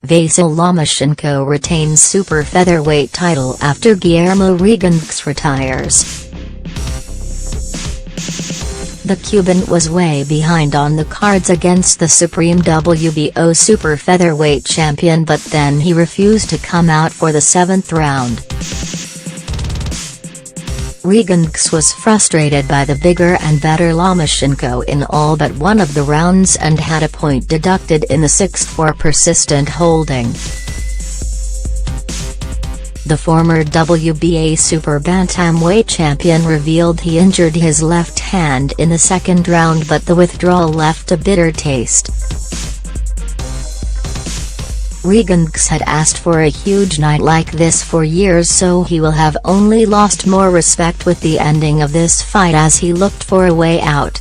Vasyl Lomachenko retains super featherweight title after Guillermo Rigondeaux retires. The Cuban was way behind on the cards against the supreme WBO super featherweight champion, but then he refused to come out for the 7th round. Rigondeaux was frustrated by the bigger and better Lomachenko in all but one of the rounds and had a point deducted in the 6th for persistent holding. The former WBA super bantamweight champion revealed he injured his left hand in the 2nd round, but the withdrawal left a bitter taste. Rigondeaux had asked for a huge night like this for years, so he will have only lost more respect with the ending of this fight as he looked for a way out.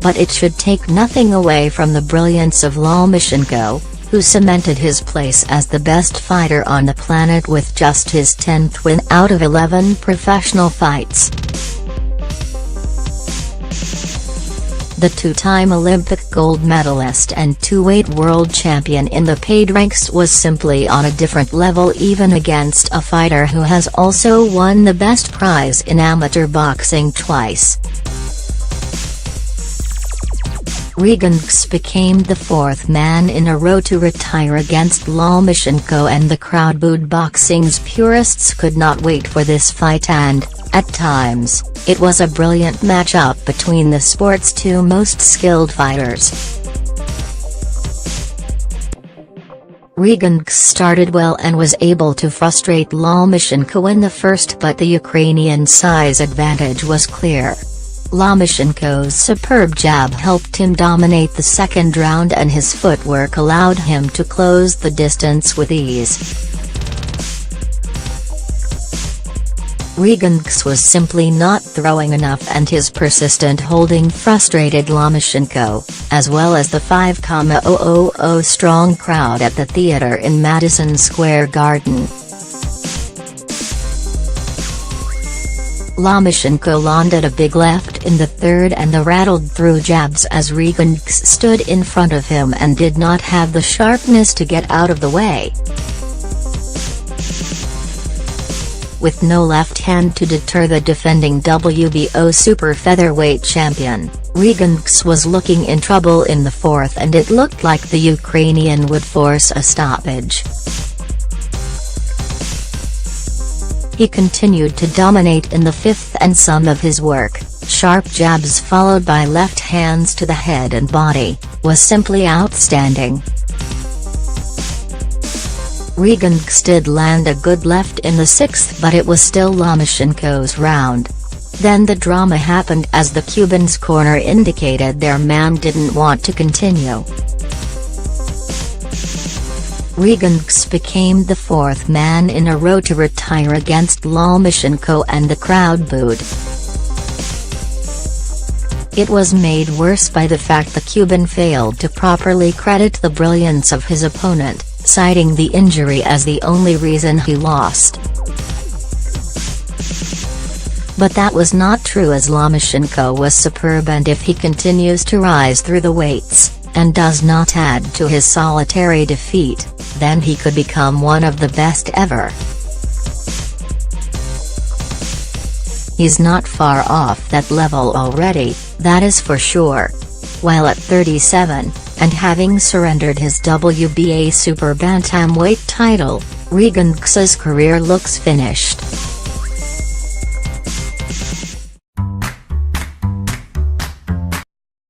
But it should take nothing away from the brilliance of Lomachenko, who cemented his place as the best fighter on the planet with just his 10th win out of 11 professional fights. The two-time Olympic gold medalist and two-weight world champion in the paid ranks was simply on a different level, even against a fighter who has also won the best prize in amateur boxing twice. Rigondeaux became the 4th man in a row to retire against Lomachenko, and the crowd booed. Boxing's purists could not wait for this fight, and, at times, it was a brilliant matchup between the sport's two most skilled fighters. Rigondeaux started well and was able to frustrate Lomachenko in the first, but the Ukrainian size advantage was clear. Lomachenko's superb jab helped him dominate the 2nd round, and his footwork allowed him to close the distance with ease. Rigondeaux was simply not throwing enough, and his persistent holding frustrated Lomachenko, as well as the 5,000 strong crowd at the theater in Madison Square Garden. Lomachenko landed a big left in the 3rd and the rattled-through jabs as Rigondeaux stood in front of him and did not have the sharpness to get out of the way. With no left hand to deter the defending WBO super featherweight champion, Rigondeaux was looking in trouble in the 4th, and it looked like the Ukrainian would force a stoppage. He continued to dominate in the 5th, and some of his work, sharp jabs followed by left hands to the head and body, was simply outstanding. Rigondeaux did land a good left in the 6th, but it was still Lomachenko's round. Then the drama happened as the Cuban's corner indicated their man didn't want to continue. Rigondeaux became the 4th man in a row to retire against Lomachenko, and the crowd booed. It was made worse by the fact the Cuban failed to properly credit the brilliance of his opponent, citing the injury as the only reason he lost. But that was not true, as Lomachenko was superb, and if he continues to rise through the weights, and does not add to his solitary defeat, then he could become one of the best ever. He's not far off that level already, that is for sure. While at 37, and having surrendered his WBA super bantamweight title, Rigondeaux's career looks finished.